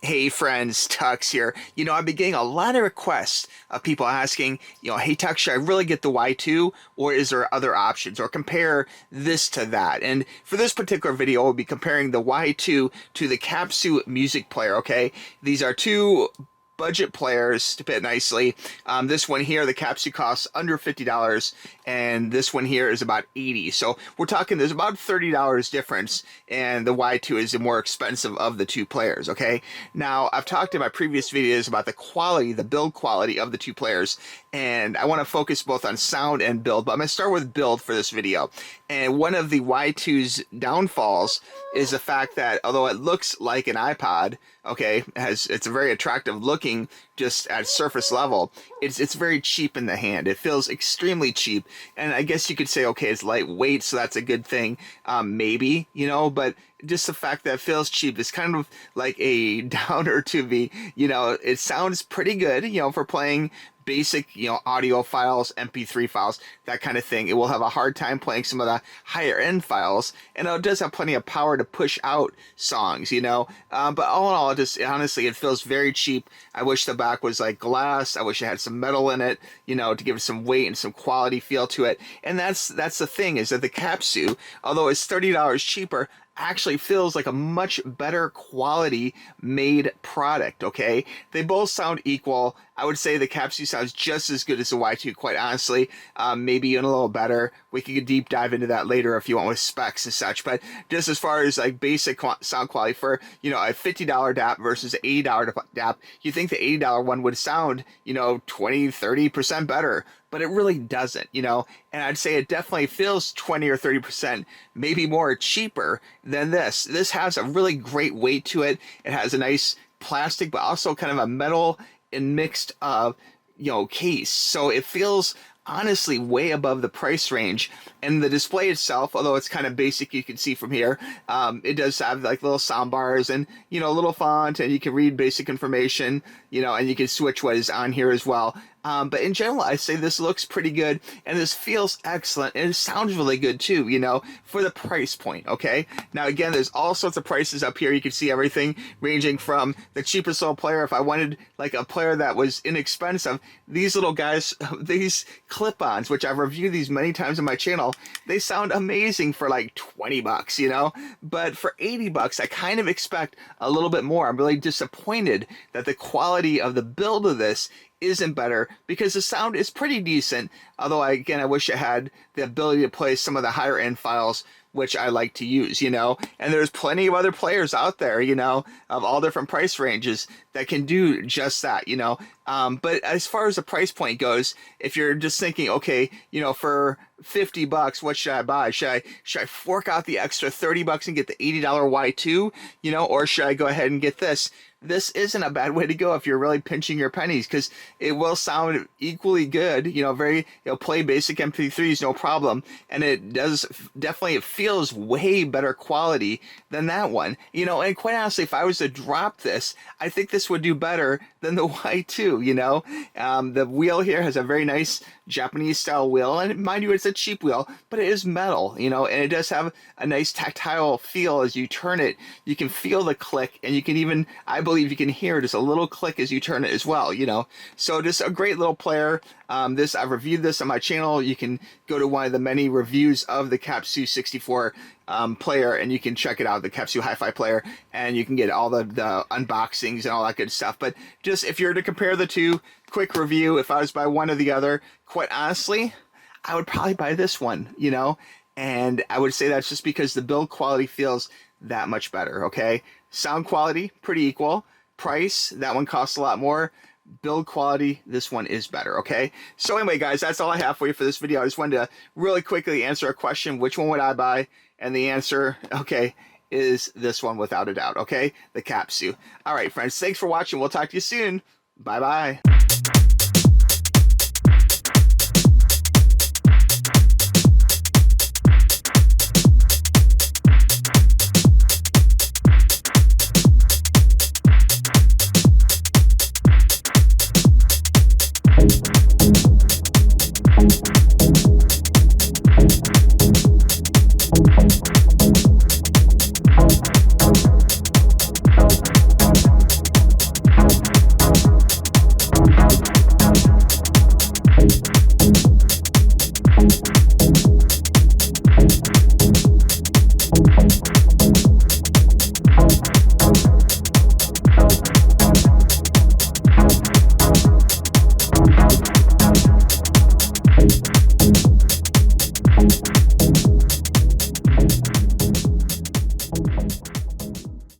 Hey friends, Tux here. I've been getting a lot of requests of people asking, hey Tux, should I really get the Y2 or is there other options or compare this to that? And for this particular video, we'll be comparing the Y2 to the Cappsu music player, okay? These are two budget players, to put it nicely. This one here, the Cappsu costs under $50, and this one here is about $80. So we're talking there's about $30 difference, and the Y2 is the more expensive of the two players, okay? Now, I've talked in my previous videos about the quality, the build quality of the two players, and I want to focus both on sound and build, but I'm going to start with build for this video. And one of the Y2's downfalls is the fact that although it looks like an iPod, okay, it's a very attractive looking just at surface level, it's very cheap in the hand. It feels extremely cheap, and I guess you could say, okay, it's lightweight, so that's a good thing, maybe, but just the fact that it feels cheap is kind of like a downer to me. It sounds pretty good, for playing basic, audio files, MP3 files, that kind of thing. It will have a hard time playing some of the higher end files, and it does have plenty of power to push out songs, but all in all, honestly, it feels very cheap. I wish the back was like glass. I wish it had some metal in it, to give it some weight and some quality feel to it. And that's the thing, is that the Cappsu, although it's $30 cheaper, actually feels like a much better quality made product, okay? They both sound equal. I would say the Cappsu sounds just as good as the Y2, quite honestly, maybe even a little better. We could deep dive into that later if you want with specs and such, but just as far as like basic sound quality for, a $50 DAP versus an $80 DAP, you think the $80 one would sound, 20-30% better, but it really doesn't, and I'd say it definitely feels 20 or 30%, maybe more cheaper than this. This has a really great weight to it. It has a nice plastic, but also kind of a metal and mixed, case. So it feels honestly way above the price range. And the display itself, although it's kind of basic, you can see from here, it does have like little sound bars and, a little font, and you can read basic information, and you can switch what is on here as well. But in general, I say this looks pretty good, and this feels excellent, and it sounds really good too, for the price point, okay? Now, again, there's all sorts of prices up here. You can see everything ranging from the cheapest little player. If I wanted like a player that was inexpensive, these little guys, these clip-ons, which I've reviewed these many times on my channel, they sound amazing for like 20 bucks, But for 80 bucks, I kind of expect a little bit more. I'm really disappointed that the quality of the build of this isn't better, because the sound is pretty decent, although I wish it had the ability to play some of the higher end files, which I like to use, and there's plenty of other players out there, of all different price ranges that can do just that, but as far as the price point goes, if you're just thinking, okay, for 50 bucks, what should I buy? Should I fork out the extra 30 bucks and get the $80 Y2, or should I go ahead and get this? This isn't a bad way to go if you're really pinching your pennies, because it will sound equally good, play basic MP3s, no problem, and it does definitely, it feels way better quality than that one, and quite honestly, if I was to drop this, I think this would do better than the Y2, the wheel here has a very nice Japanese style wheel, and mind you, it's a cheap wheel, but it is metal, and it does have a nice tactile feel. As you turn it, you can feel the click, and you can even, I believe you can hear just a little click as you turn it as well, so just a great little player. I've reviewed this on my channel. You can go to one of the many reviews of the Cappsu 64 player, and you can check it out, the Cappsu HiFi player, and you can get all the unboxings and all that good stuff. But just if you're to compare the two, quick review, if I was to buy one or the other, quite honestly, I would probably buy this one, and I would say that's just because the build quality feels that much better, okay? Sound quality, pretty equal. Price, that one costs a lot more. Build quality, this one is better, okay? So anyway, guys, that's all I have for you for this video. I just wanted to really quickly answer a question: which one would I buy? And the answer, okay, is this one without a doubt, okay? The Cappsu. All right, friends, thanks for watching. We'll talk to you soon. Bye-bye.